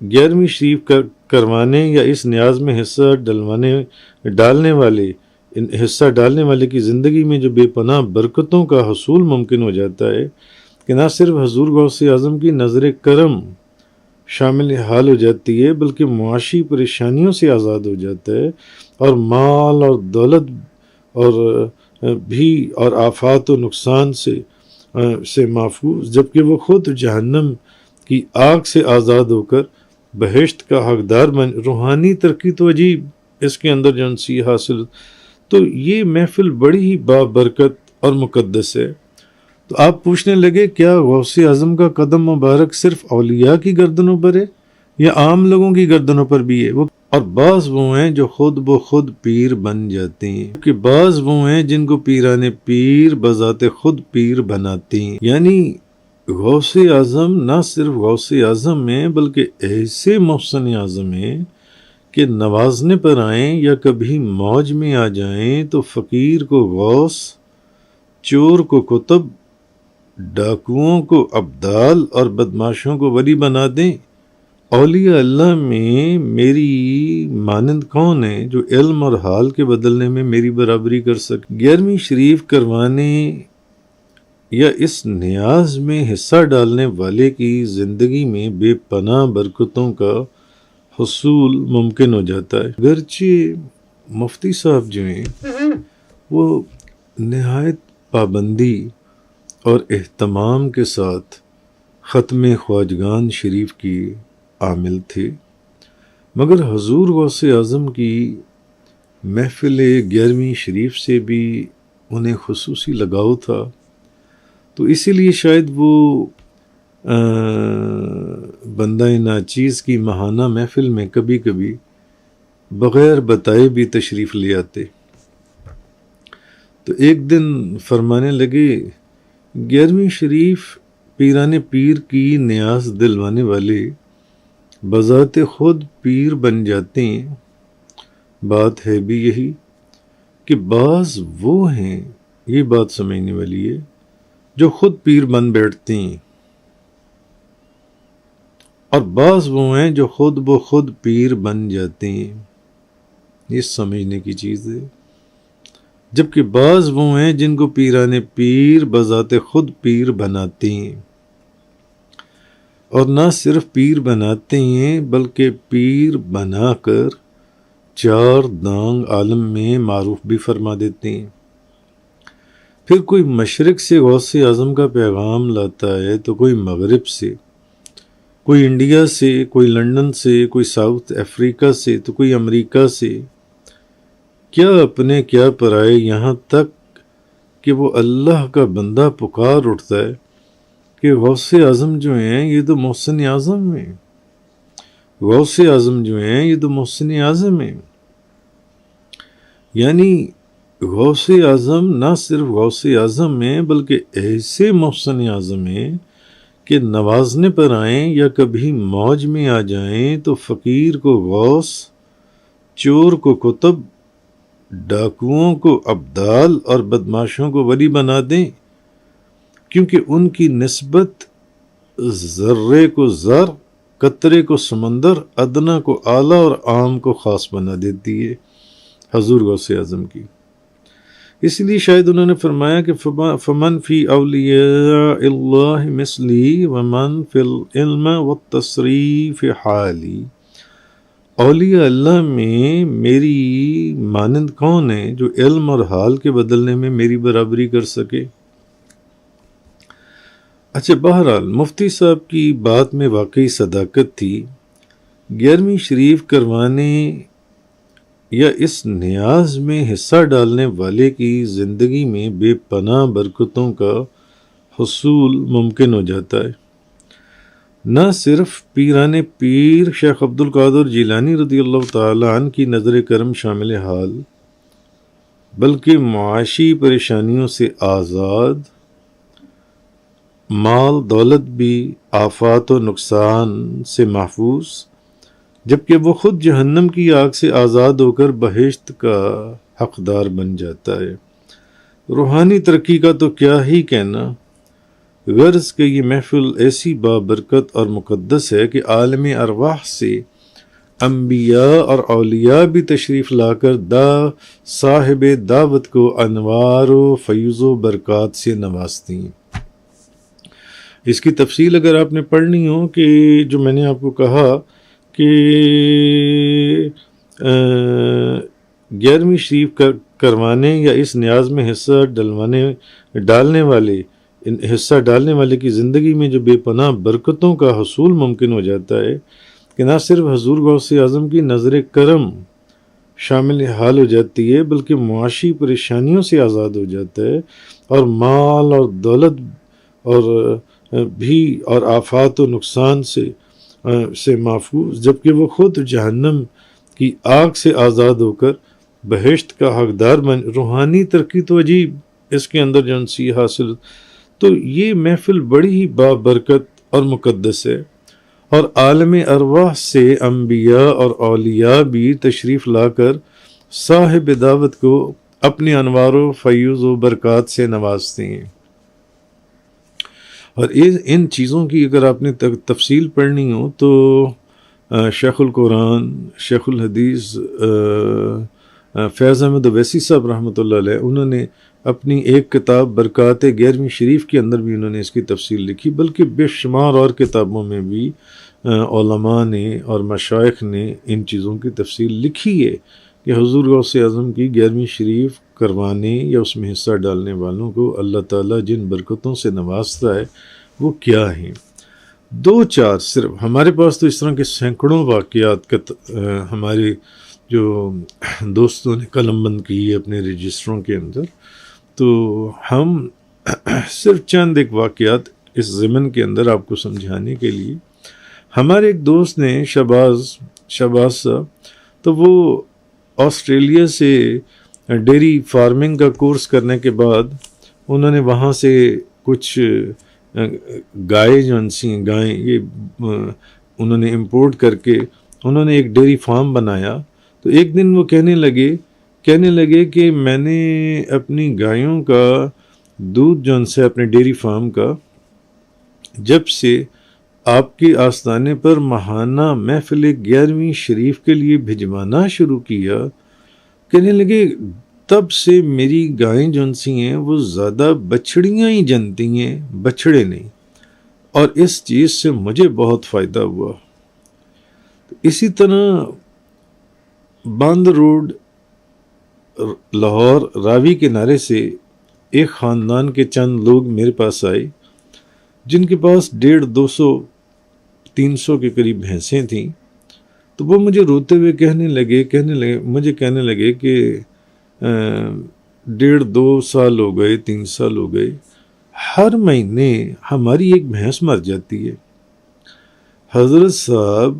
11ویں شریف کروانے یا اس نیاز میں حصہ ڈالنے والے کی زندگی میں جو بے پناہ برکتوں کا حصول ممکن ہو جاتا ہے کہ نہ صرف حضور غوث اعظم کی نظر کرم شامل حال ہو جاتی ہے بلکہ معاشی پریشانیوں سے آزاد ہو جاتا ہے اور مال اور دولت اور آفات و نقصان سے محفوظ، جبکہ وہ خود جہنم کی آگ سے آزاد ہو کر بہشت کا حقدار روحانی ترقی تو عجیب اس کے اندر جنسی حاصل. تو یہ محفل بڑی ہی بابرکت اور مقدس ہے. تو آپ پوچھنے لگے کیا غوث اعظم کا قدم مبارک صرف اولیاء کی گردنوں پر ہے یا عام لوگوں کی گردنوں پر بھی ہے؟ اور بعض وہ ہیں جو خود بخود پیر بن جاتے ہیں، کہ بعض وہ ہیں جن کو پیران پیر بذات خود پیر بناتے ہیں. یعنی غوث اعظم نہ صرف غوث اعظم ہیں بلکہ ایسے محسن اعظم ہیں کہ نوازنے پر آئیں یا کبھی موج میں آ جائیں تو فقیر کو غوث، چور کو کتب، ڈاکوؤں کو ابدال اور بدماشوں کو ولی بنا دیں. اولیاء اللہ میں میری مانند کون ہے جو علم اور حال کے بدلنے میں میری برابری کر سکے؟ 11ویں شریف کروانے یا اس نیاز میں حصہ ڈالنے والے کی زندگی میں بے پناہ برکتوں کا حصول ممکن ہو جاتا ہے. اگرچہ مفتی صاحب جو ہیں وہ نہایت پابندی اور اہتمام کے ساتھ ختم خواجگان شریف کی عامل تھے، مگر حضور غوث اعظم کی محفل 11ویں شریف سے بھی انہیں خصوصی لگاؤ تھا. تو اسی لیے شاید وہ بندہ ناچیز کی ماہانہ محفل میں کبھی کبھی بغیر بتائے بھی تشریف لے آتے. تو ایک دن فرمانے لگے 11ویں شریف پیران پیر کی نیاز دلوانے والے بذات خود پیر بن جاتے ہیں. بات ہے بھی یہی کہ بعض وہ ہیں، یہ بات سمجھنے والی ہے، جو خود پیر بن بیٹھتے ہیں، اور بعض وہ ہیں جو خود بخود پیر بن جاتے ہیں. یہ سمجھنے کی چیز ہے. جبکہ بعض وہ ہیں جن کو پیران پیر بذات خود پیر بناتے ہیں، اور نہ صرف پیر بناتے ہیں بلکہ پیر بنا کر 4 دانگ عالم میں معروف بھی فرما دیتے ہیں. پھر کوئی مشرق سے غوث اعظم کا پیغام لاتا ہے تو کوئی مغرب سے، کوئی انڈیا سے، کوئی لندن سے، کوئی ساؤتھ افریقہ سے، تو کوئی امریکہ سے. کیا اپنے کیا پرائے، یہاں تک کہ وہ اللہ کا بندہ پکار اٹھتا ہے کہ غوث اعظم جو ہیں یہ تو محسن اعظم ہیں، غوث اعظم جو ہیں یہ تو محسن اعظم ہیں. یعنی غوث اعظم نہ صرف غوث اعظم ہیں بلکہ ایسے محسن اعظم ہیں کہ نوازنے پر آئیں یا کبھی موج میں آ جائیں تو فقیر کو غوث، چور کو کتب، ڈاکوؤں کو ابدال اور بدماشوں کو ولی بنا دیں، کیونکہ ان کی نسبت ذرے کو زر، قطرے کو سمندر، ادنا کو اعلیٰ اور عام کو خاص بنا دیتی ہے حضور غوث اعظم کی. اس لیے شاید انہوں نے فرمایا کہ فمن فی اولیاء اللہ مثلی ومن فی العلم والتصریف حالی. اولیاء اللہ میں میری مانند کون ہے جو علم اور حال کے بدلنے میں میری برابری کر سکے؟ اچھا، بہرحال مفتی صاحب کی بات میں واقعی صداقت تھی. 11ویں شریف کروانے یا اس نیاز میں حصہ ڈالنے والے کی زندگی میں بے پناہ برکتوں کا حصول ممکن ہو جاتا ہے. نہ صرف پیران پیر شیخ عبد القادر جیلانی رضی اللہ تعالی عنہ کی نظر کرم شامل حال، بلکہ معاشی پریشانیوں سے آزاد، مال دولت بھی آفات و نقصان سے محفوظ، جبکہ وہ خود جہنم کی آگ سے آزاد ہو کر بہشت کا حقدار بن جاتا ہے. روحانی ترقی کا تو کیا ہی کہنا. غرض کہ یہ محفل ایسی بابرکت اور مقدس ہے کہ عالم ارواح سے انبیاء اور اولیاء بھی تشریف لا کر صاحب دعوت کو انوار و فیض و برکات سے نوازتی ہیں۔ اس کی تفصیل اگر آپ نے پڑھنی ہو کہ جو میں نے آپ کو کہا کہ 11ویں شریف کروانے یا اس نیاز میں حصہ ڈالنے والے کی زندگی میں جو بے پناہ برکتوں کا حصول ممکن ہو جاتا ہے کہ نہ صرف حضور غوث اعظم کی نظر کرم شامل حال ہو جاتی ہے بلکہ معاشی پریشانیوں سے آزاد ہو جاتا ہے اور مال اور دولت اور آفات و نقصان سے محفوظ، جبکہ وہ خود جہنم کی آگ سے آزاد ہو کر بہشت کا حقدار روحانی ترقی تو عجیب اس کے اندر جنسی حاصل۔ تو یہ محفل بڑی ہی بابرکت اور مقدس ہے، اور عالم ارواح سے انبیاء اور اولیاء بھی تشریف لا کر صاحب دعوت کو اپنے انوار و فیض و برکات سے نوازتے ہیں۔ اور ان چیزوں کی اگر آپ نے تفصیل پڑھنی ہو تو شیخ القرآن، شیخ الحدیث فیض احمد اویسی صاحب رحمۃ اللہ علیہ، انہوں نے اپنی ایک کتاب برکات 11ویں شریف کے اندر بھی انہوں نے اس کی تفصیل لکھی، بلکہ بے شمار اور کتابوں میں بھی علماء نے اور مشائخ نے ان چیزوں کی تفصیل لکھی ہے کہ حضور غوث اعظم کی 11ویں شریف کروانے یا اس میں حصہ ڈالنے والوں کو اللہ تعالیٰ جن برکتوں سے نوازتا ہے وہ کیا ہیں۔ 2-4 صرف، ہمارے پاس تو اس طرح کے سینکڑوں واقعات ہمارے جو دوستوں نے قلم بند کی ہے اپنے رجسٹروں کے اندر، تو ہم صرف چند ایک واقعات اس ضمن کے اندر آپ کو سمجھانے کے لیے، ہمارے ایک دوست نے شہباز صاحب، تو وہ آسٹریلیا سے ڈیری فارمنگ کا کورس کرنے کے بعد انہوں نے وہاں سے کچھ گائیں یہ انہوں نے امپورٹ کر کے انہوں نے ایک ڈیری فارم بنایا۔ تو ایک دن وہ کہنے لگے کہ میں نے اپنی گایوں کا دودھ جو ان سے اپنے ڈیری فارم کا جب سے آپ کے آستانے پر ماہانہ محفل 11ویں شریف کے لیے بھجوانا شروع کیا، کہنے لگے تب سے میری گائیں جو سی ہیں وہ زیادہ بچڑیاں ہی جنتی ہیں، بچڑے نہیں، اور اس چیز سے مجھے بہت فائدہ ہوا۔ اسی طرح باندھ روڈ لاہور راوی کنارے سے ایک خاندان کے چند لوگ میرے پاس آئے جن کے پاس 150-200-300 کے قریب بھینسیں تھیں۔ تو وہ مجھے روتے ہوئے کہنے لگے کہ 1.5-2 سال ہو گئے، 3 سال ہو گئے، ہر مہینے ہماری ایک بھینس مر جاتی ہے۔ حضرت صاحب،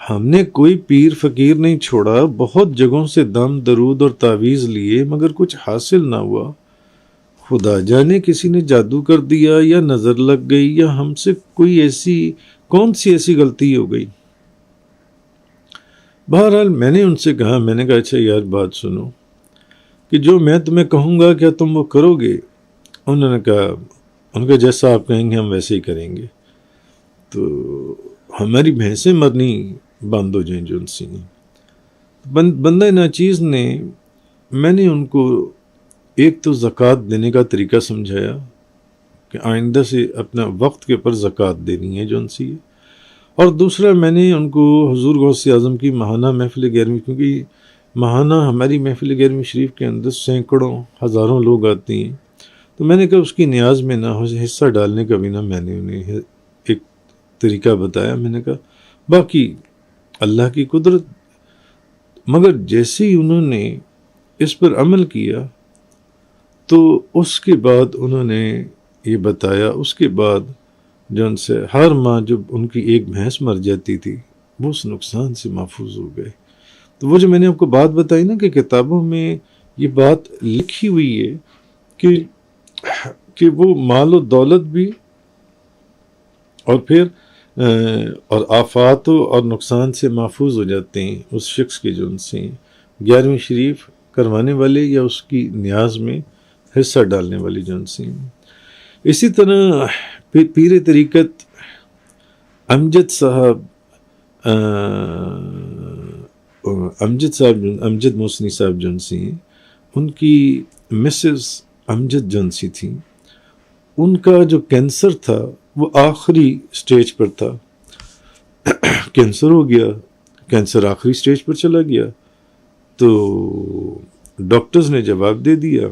ہم نے کوئی پیر فقیر نہیں چھوڑا، بہت جگہوں سے دم درود اور تعویذ لیے مگر کچھ حاصل نہ ہوا۔ خدا جانے کسی نے جادو کر دیا یا نظر لگ گئی یا ہم سے کون سی ایسی غلطی ہو گئی۔ بہرحال میں نے ان سے کہا، اچھا یار بات سنو کہ جو میں تمہیں کہوں گا کیا تم وہ کرو گے؟ انہوں نے کہا جیسا آپ کہیں گے ہم ویسے ہی کریں گے۔ تو ہماری بھینسیں مرنی بند ہو جائیں جو ان سی بندہ ناچیز نے، میں نے ان کو ایک تو زکوٰۃ دینے کا طریقہ سمجھایا کہ آئندہ سے اپنا وقت کے اوپر زکوٰۃ دینی ہے جو ان سی ہے، اور دوسرا میں نے ان کو حضور غوث اعظم کی ماہانہ محفل 11ویں، کیونکہ ماہانہ ہماری محفل 11ویں شریف کے اندر سینکڑوں ہزاروں لوگ آتے ہیں، تو میں نے کہا اس کی نیاز میں نہ حصہ ڈالنے کا بھی نہ، میں نے انہیں ایک طریقہ بتایا، میں نے کہا باقی اللہ کی قدرت۔ مگر جیسے ہی انہوں نے اس پر عمل کیا تو اس کے بعد انہوں نے یہ بتایا، اس کے بعد جو ان سے ہر ماہ جب ان کی ایک بھینس مر جاتی تھی وہ اس نقصان سے محفوظ ہو گئے۔ تو وہ جو میں نے آپ کو بات بتائی نا کہ کتابوں میں یہ بات لکھی ہوئی ہے کہ وہ مال و دولت بھی اور پھر اور آفات اور نقصان سے محفوظ ہو جاتے ہیں اس شخص کے جو ان سے 11ویں شریف کروانے والے یا اس کی نیاز میں حصہ ڈالنے والے جو ان سے۔ اسی طرح پیر طریقت امجد صاحب امجد موسنی صاحب جنسی ہیں، ان کی مسز امجد جنسی تھیں. ان کا جو کینسر تھا وہ آخری سٹیج پر تھا. کینسر ہو گیا، کینسر آخری سٹیج پر چلا گیا، تو ڈاکٹرز نے جواب دے دیا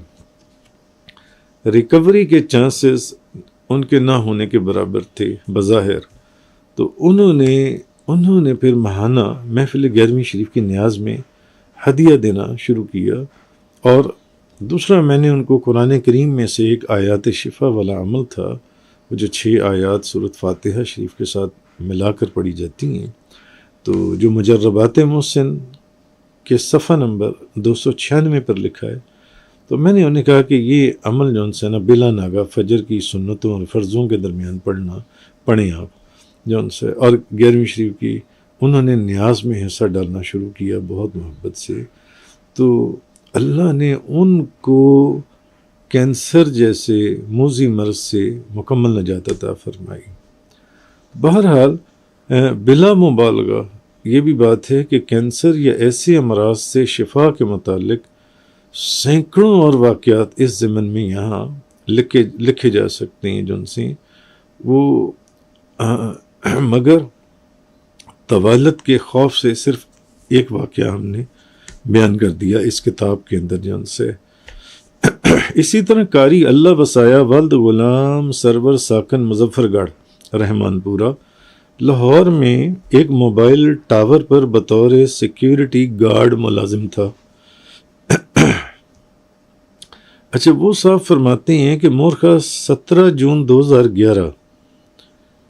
ریکوری کے چانسز ان کے نہ ہونے کے برابر تھے بظاہر. تو انہوں نے پھر ماہانہ محفل 11ویں شریف کی نیاز میں ہدیہ دینا شروع کیا. اور دوسرا میں نے ان کو قرآن کریم میں سے ایک آیات شفا والا عمل تھا، وہ جو 6 آیات سورۃ فاتحہ شریف کے ساتھ ملا کر پڑھی جاتی ہیں، تو جو مجربات محسن کے صفحہ نمبر 296 پر لکھا ہے. تو میں نے انہیں کہا کہ یہ عمل جو ان سے نا بلا ناگا فجر کی سنتوں اور فرضوں کے درمیان پڑھیں آپ جو ان سے، اور 11ویں شریف کی انہوں نے نیاز میں حصہ ڈالنا شروع کیا بہت محبت سے. تو اللہ نے ان کو کینسر جیسے موذی مرض سے مکمل نجات عطا فرمائی. بہرحال بلا مبالغہ یہ بھی بات ہے کہ کینسر یا ایسے امراض سے شفا کے متعلق سینکڑوں اور واقعات اس ضمن میں یہاں لکھے جا سکتے ہیں جن سے وہ مگر طوالت کے خوف سے صرف ایک واقعہ ہم نے بیان کر دیا اس کتاب کے اندر جن سے. اسی طرح قاری اللہ وسایا والد غلام سرور ساکن مظفر گڑھ رحمان پورہ لاہور میں ایک موبائل ٹاور پر بطور سیکیورٹی گارڈ ملازم تھا. اچھا، وہ صاحب فرماتے ہیں کہ مورخہ 17 جون 2011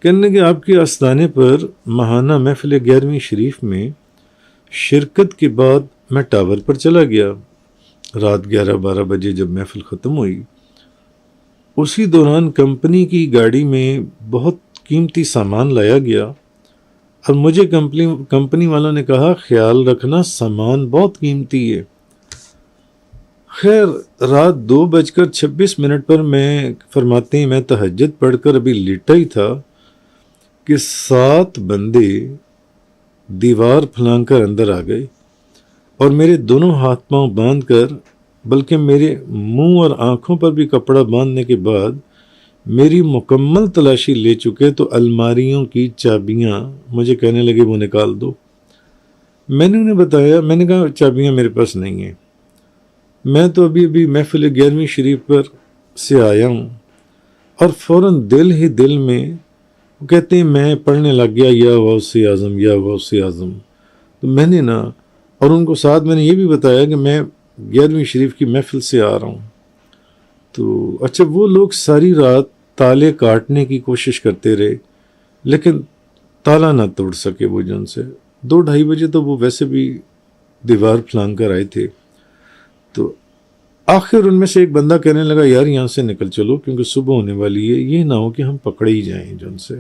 کہنے کہ آپ کے آستانے پر ماہانہ محفل 11ویں شریف میں شرکت کے بعد میں ٹاور پر چلا گیا. رات 11-12 بجے جب محفل ختم ہوئی، اسی دوران کمپنی کی گاڑی میں بہت قیمتی سامان لایا گیا اور مجھے کمپنی والوں نے کہا خیال رکھنا سامان بہت قیمتی ہے. خیر رات 2:26 پر میں فرماتے ہیں میں تہجد پڑھ کر ابھی لیٹا ہی تھا کہ 7 بندے دیوار پھلانگ کر اندر آ گئے اور میرے دونوں ہاتھ پاؤں باندھ کر، بلکہ میرے منہ اور آنکھوں پر بھی کپڑا باندھنے کے بعد میری مکمل تلاشی لے چکے. تو الماریوں کی چابیاں مجھے کہنے لگے وہ نکال دو. میں نے انہیں بتایا، میں نے کہا چابیاں میرے پاس نہیں ہیں، میں تو ابھی محفل 11ویں شریف پر سے آیا ہوں. اور فوراً دل میں کہتے ہیں میں پڑھنے لگ گیا یا غوث اعظم یا غوث اعظم. تو میں نے اور ان کو ساتھ میں نے یہ بھی بتایا کہ میں 11ویں شریف کی محفل سے آ رہا ہوں. تو اچھا، وہ لوگ ساری رات تالے کاٹنے کی کوشش کرتے رہے لیکن تالا نہ توڑ سکے. وہ جن سے 2-2:30 بجے تو وہ ویسے بھی دیوار پھلانگ کر آئے تھے. تو آخر ان میں سے ایک بندہ کہنے لگا یار یہاں سے نکل چلو کیونکہ صبح ہونے والی ہے، یہ نہ ہو کہ ہم پکڑے ہی جائیں جن سے.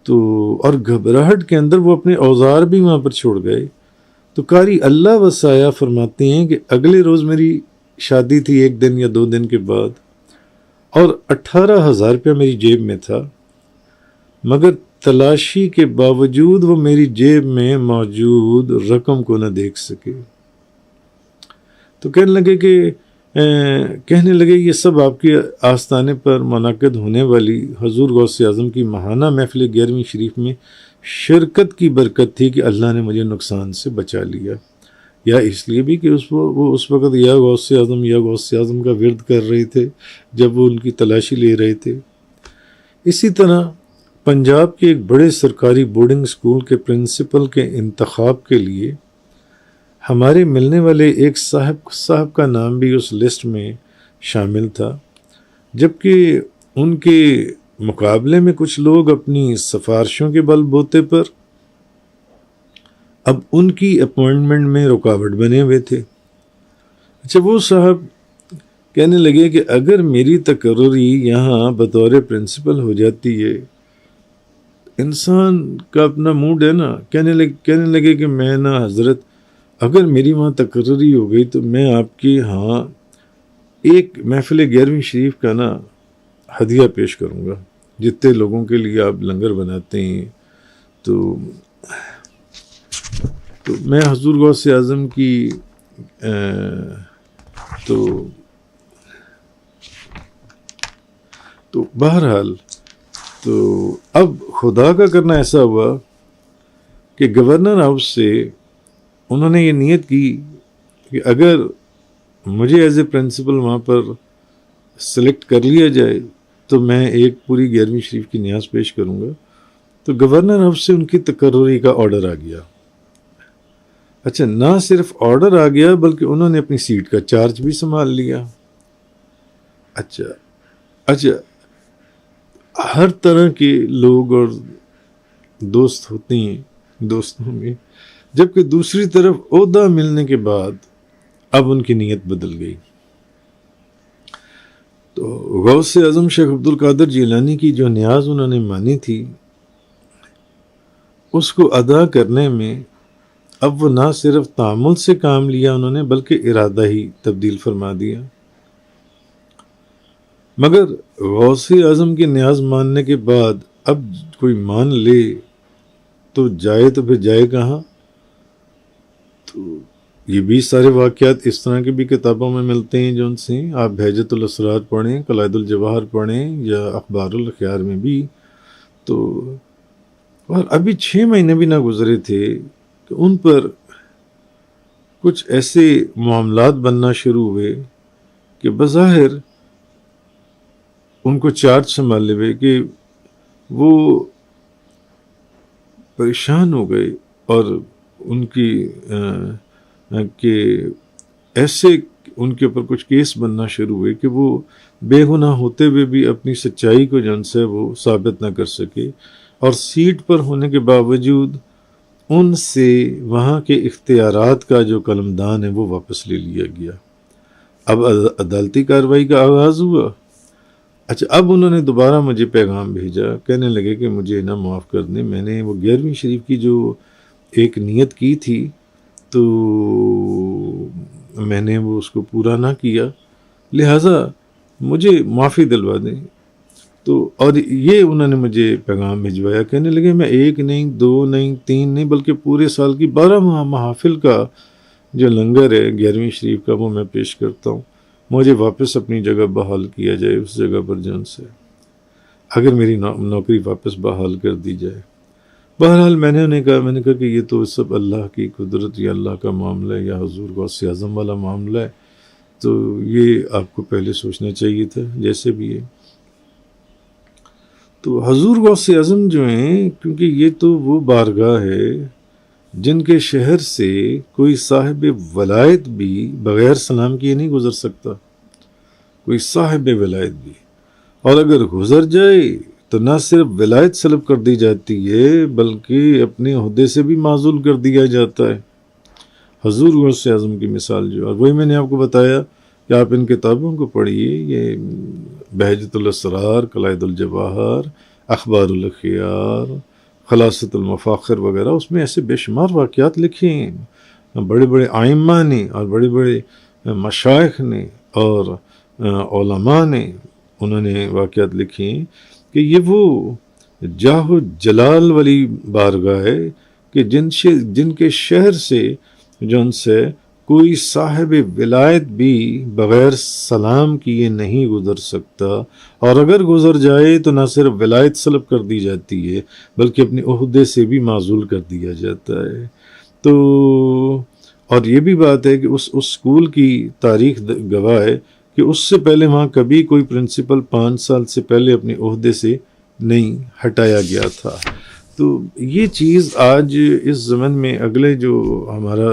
تو اور گھبراہٹ کے اندر وہ اپنے اوزار بھی وہاں پر چھوڑ گئے. تو قاری اللہ وسایا فرماتے ہیں کہ اگلے روز میری شادی تھی 1 دن یا 2 دن کے بعد، اور 18,000 روپیہ میری جیب میں تھا، مگر تلاشی کے باوجود وہ میری جیب میں موجود رقم کو نہ دیکھ سکے. تو کہنے لگے یہ سب آپ کے آستانے پر منعقد ہونے والی حضور غوث اعظم کی ماہانہ محفل 11ویں شریف میں شرکت کی برکت تھی کہ اللہ نے مجھے نقصان سے بچا لیا، یا اس لیے بھی کہ وہ اس وقت یا غوث اعظم کا ورد کر رہے تھے جب وہ ان کی تلاشی لے رہے تھے. اسی طرح پنجاب کے ایک بڑے سرکاری بورڈنگ اسکول کے پرنسپل کے انتخاب کے لیے ہمارے ملنے والے ایک صاحب کا نام بھی اس لسٹ میں شامل تھا، جبکہ ان کے مقابلے میں کچھ لوگ اپنی سفارشوں کے بل بوتے پر اب ان کی اپوائنٹمنٹ میں رکاوٹ بنے ہوئے تھے. اچھا، وہ صاحب کہنے لگے کہ اگر میری تقرری یہاں بطور پرنسپل ہو جاتی ہے، انسان کا اپنا موڈ ہے نا، کہنے لگے کہ میں حضرت اگر میری وہاں تقرری ہو گئی تو میں آپ کے ہاں ایک محفل 11ویں شریف کا ہدیہ پیش کروں گا. جتنے لوگوں کے لیے آپ لنگر بناتے ہیں تو میں حضور غوث اعظم کی تو بہرحال تو اب خدا کا کرنا ایسا ہوا کہ گورنر ہاؤس سے انہوں نے یہ نیت کی کہ اگر مجھے ایز اے پرنسپل وہاں پر سلیکٹ کر لیا جائے تو میں ایک پوری 11ویں شریف کی نیاز پیش کروں گا. تو گورنر ہاؤس سے ان کی تقرری کا آرڈر آ گیا. اچھا، نہ صرف آرڈر آ گیا بلکہ انہوں نے اپنی سیٹ کا چارج بھی سنبھال لیا. اچھا ہر طرح کے لوگ اور دوست ہوتے ہیں دوستوں میں، جبکہ دوسری طرف عہدہ ملنے کے بعد اب ان کی نیت بدل گئی. تو غوث اعظم شیخ عبد القادر جیلانی کی جو نیاز انہوں نے مانی تھی اس کو ادا کرنے میں اب وہ نہ صرف تعامل سے کام لیا انہوں نے بلکہ ارادہ ہی تبدیل فرما دیا. مگر غوث اعظم کی نیاز ماننے کے بعد اب کوئی مان لے تو پھر جائے کہاں؟ تو یہ بھی سارے واقعات اس طرح کے بھی کتابوں میں ملتے ہیں جو ان سے آپ بہجت الاسرار پڑھیں، قلائد الجواہر پڑھیں یا اخبار الخیار میں بھی. تو اور ابھی 6 مہینے بھی نہ گزرے تھے کہ ان پر کچھ ایسے معاملات بننا شروع ہوئے کہ بظاہر ان کو چارج سنبھالے ہوئے کہ وہ پریشان ہو گئے اور ان کی کہ ایسے ان کے اوپر کچھ کیس بننا شروع ہوئے کہ وہ بے گناہ ہوتے ہوئے بھی اپنی سچائی کو جن سے وہ ثابت نہ کر سکے، اور سیٹ پر ہونے کے باوجود ان سے وہاں کے اختیارات کا جو قلمدان ہے وہ واپس لے لیا گیا. اب عدالتی کارروائی کا آغاز ہوا. اچھا، اب انہوں نے دوبارہ مجھے پیغام بھیجا، کہنے لگے کہ مجھے نہ معاف کر دیں، میں نے وہ 11ویں شریف کی جو ایک نیت کی تھی تو میں نے وہ اس کو پورا نہ کیا، لہٰذا مجھے معافی دلوا دیں. تو اور یہ انہوں نے مجھے پیغام بھجوایا، کہنے لگے میں 1 نہیں 2 نہیں 3 نہیں بلکہ پورے سال کی 12 محافل کا جو لنگر ہے 11ویں شریف کا وہ میں پیش کرتا ہوں. مجھے واپس اپنی جگہ بحال کیا جائے اس جگہ پر جن سے، اگر میری نوکری واپس بحال کر دی جائے. بہرحال میں نے کہا کہ یہ تو سب اللہ کی قدرت یا اللہ کا معاملہ ہے یا حضور غوث اعظم والا معاملہ ہے، تو یہ آپ کو پہلے سوچنا چاہیے تھا جیسے بھی ہے. تو حضور غوث اعظم جو ہیں، کیونکہ یہ تو وہ بارگاہ ہے جن کے شہر سے کوئی صاحب ولایت بھی بغیر سلام کیے نہیں گزر سکتا، کوئی صاحب ولایت بھی، اور اگر گزر جائے تو نہ صرف ولایت سلب کر دی جاتی ہے بلکہ اپنے عہدے سے بھی معزول کر دیا جاتا ہے. حضور غوث اعظم کی مثال جو، اور وہی میں نے آپ کو بتایا کہ آپ ان کتابوں کو پڑھیے، یہ بہجت الاسرار، قلائد الجواہر، اخبار الخیار، خلاصۃ المفاخر وغیرہ، اس میں ایسے بے شمار واقعات لکھے ہیں. بڑے بڑے ائمہ نے اور بڑے بڑے مشائخ نے اور علماء نے انہوں نے واقعات لکھے ہیں کہ یہ وہ جاہ و جلال والی بارگاہ ہے کہ جن کے شہر سے جن سے کوئی صاحب ولایت بھی بغیر سلام کیے نہیں گزر سکتا، اور اگر گزر جائے تو نہ صرف ولایت سلب کر دی جاتی ہے بلکہ اپنے عہدے سے بھی معزول کر دیا جاتا ہے. تو اور یہ بھی بات ہے کہ اس اسکول کی تاریخ گواہ ہے کہ اس سے پہلے وہاں کبھی کوئی پرنسپل 5 سال سے پہلے اپنے عہدے سے نہیں ہٹایا گیا تھا. تو یہ چیز آج اس زمن میں اگلے جو ہمارا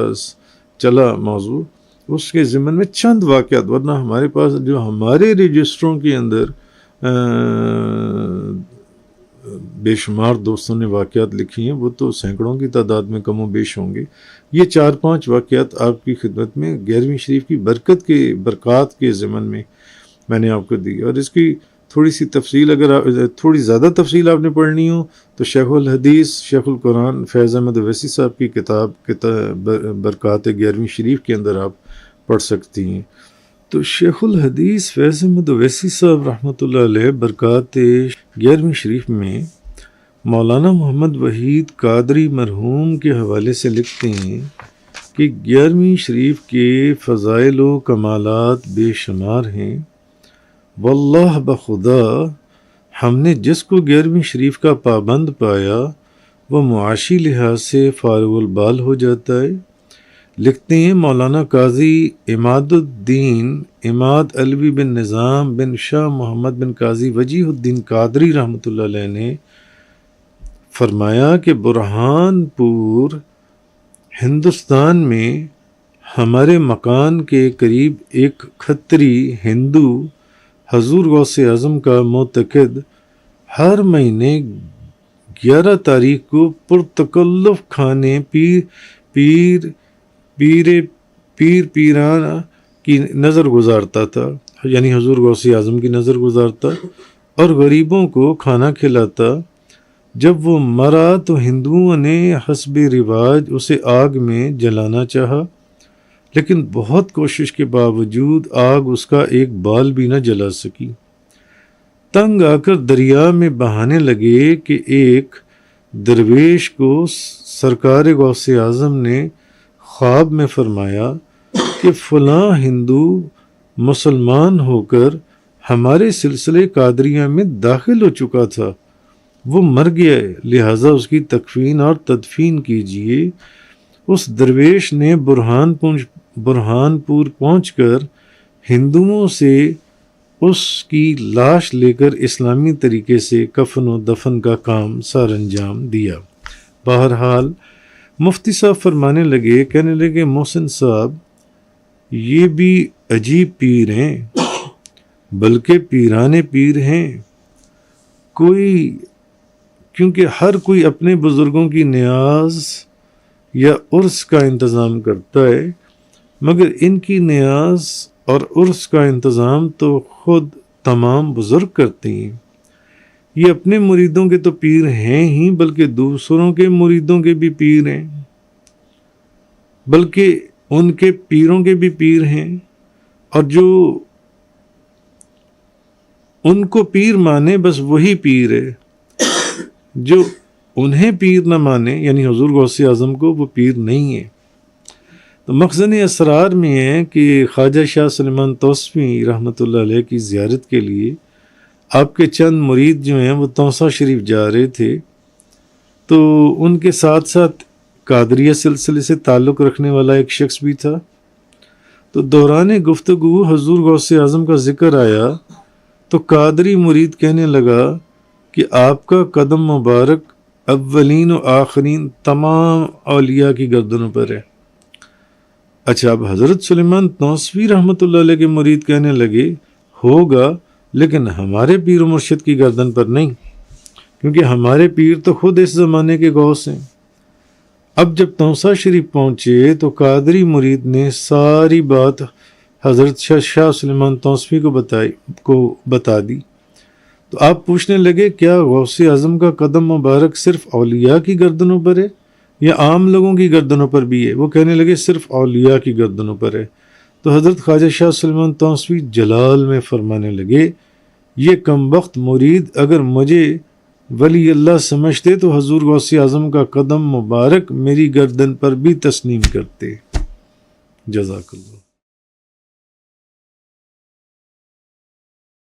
چلا موضوع اس کے ضمن میں چند واقعات، ورنہ ہمارے پاس جو ہمارے رجسٹروں کے اندر بے شمار دوستوں نے واقعات لکھی ہیں، وہ تو سینکڑوں کی تعداد میں کم و بیش ہوں گے. یہ 4-5 واقعات آپ کی خدمت میں 11ویں شریف کی برکات کے ضمن میں نے آپ کو دی. اور اس کی تھوڑی سی تفصیل، اگر تھوڑی زیادہ تفصیل آپ نے پڑھنی ہو تو شیخ الحدیث شیخ القرآن فیض احمد اویسی صاحب کی کتاب برکات 11ویں شریف کے اندر آپ پڑھ سکتی ہیں. تو شیخ الحدیث فیض احمد اویسی صاحب رحمۃ اللہ علیہ برکات 11ویں شریف میں مولانا محمد وحید قادری مرحوم کے حوالے سے لکھتے ہیں کہ 11ویں شریف کے فضائل و کمالات بے شمار ہیں. واللہ بخدا ہم نے جس کو 11ویں شریف کا پابند پایا وہ معاشی لحاظ سے فارغ البال ہو جاتا ہے. لکھتے ہیں مولانا قاضی عماد الدین عماد علوی بن نظام بن شاہ محمد بن قاضی وجیہ الدین قادری رحمۃ اللہ علیہ نے فرمایا کہ برہان پور ہندوستان میں ہمارے مکان کے قریب ایک کھتری ہندو حضور غوث اعظم کا معتقد ہر مہینے 11 تاریخ کو پرتکلف کھانے پیران کی نظر گزارتا تھا، یعنی حضور غوث اعظم کی نظر گزارتا اور غریبوں کو کھانا کھلاتا. جب وہ مرا تو ہندوؤں نے حسب رواج اسے آگ میں جلانا چاہا، لیکن بہت کوشش کے باوجود آگ اس کا ایک بال بھی نہ جلا سکی. تنگ آ کر دریا میں بہانے لگے کہ ایک درویش کو سرکار غوث اعظم نے خواب میں فرمایا کہ فلاں ہندو مسلمان ہو کر ہمارے سلسلے قادریہ میں داخل ہو چکا تھا، وہ مر گیا ہے، لہٰذا اس کی تکفین اور تدفین کیجیے. اس درویش نے برہان پور پہنچ کر ہندوؤں سے اس کی لاش لے کر اسلامی طریقے سے کفن و دفن کا کام سر انجام دیا. بہرحال مفتی صاحب فرمانے لگے، کہنے لگے محسن صاحب یہ بھی عجیب پیر ہیں، بلکہ پیرانے پیر ہیں. کیونکہ ہر کوئی اپنے بزرگوں کی نیاز یا عرس کا انتظام کرتا ہے، مگر ان کی نیاز اور عرس کا انتظام تو خود تمام بزرگ کرتے ہیں. یہ اپنے مریدوں کے تو پیر ہیں ہی، بلکہ دوسروں کے مریدوں کے بھی پیر ہیں، بلکہ ان کے پیروں کے بھی پیر ہیں. اور جو ان کو پیر مانے بس وہی پیر ہے، جو انہیں پیر نہ مانے یعنی حضور غوث اعظم کو، وہ پیر نہیں ہے. تو مخزن اسرار میں ہے کہ خواجہ شاہ سلیمان توسوی رحمۃ اللہ علیہ کی زیارت کے لیے آپ کے چند مرید جو ہیں وہ توسہ شریف جا رہے تھے، تو ان کے ساتھ ساتھ قادریہ سلسلے سے تعلق رکھنے والا ایک شخص بھی تھا. تو دوران گفتگو حضور غوث اعظم کا ذکر آیا تو قادری مرید کہنے لگا کہ آپ کا قدم مبارک اولین و آخرین تمام اولیاء کی گردنوں پر ہے. اچھا، اب حضرت سلیمان توسوی رحمۃ اللہ علیہ کے مرید کہنے لگے ہوگا، لیکن ہمارے پیر و مرشد کی گردن پر نہیں، کیونکہ ہمارے پیر تو خود اس زمانے کے غوث ہیں. اب جب توسہ شریف پہنچے تو قادری مرید نے ساری بات حضرت شاہ سلیمان توسوی کو بتا دی. تو آپ پوچھنے لگے کیا غوث اعظم کا قدم مبارک صرف اولیاء کی گردنوں پر ہے یا عام لوگوں کی گردنوں پر بھی ہے؟ وہ کہنے لگے صرف اولیاء کی گردنوں پر ہے. تو حضرت خواجہ شاہ سلیمان توسوی جلال میں فرمانے لگے، یہ کمبخت مرید اگر مجھے ولی اللہ سمجھتے تو حضور غوث اعظم کا قدم مبارک میری گردن پر بھی تسلیم کرتے. جزاک اللہ.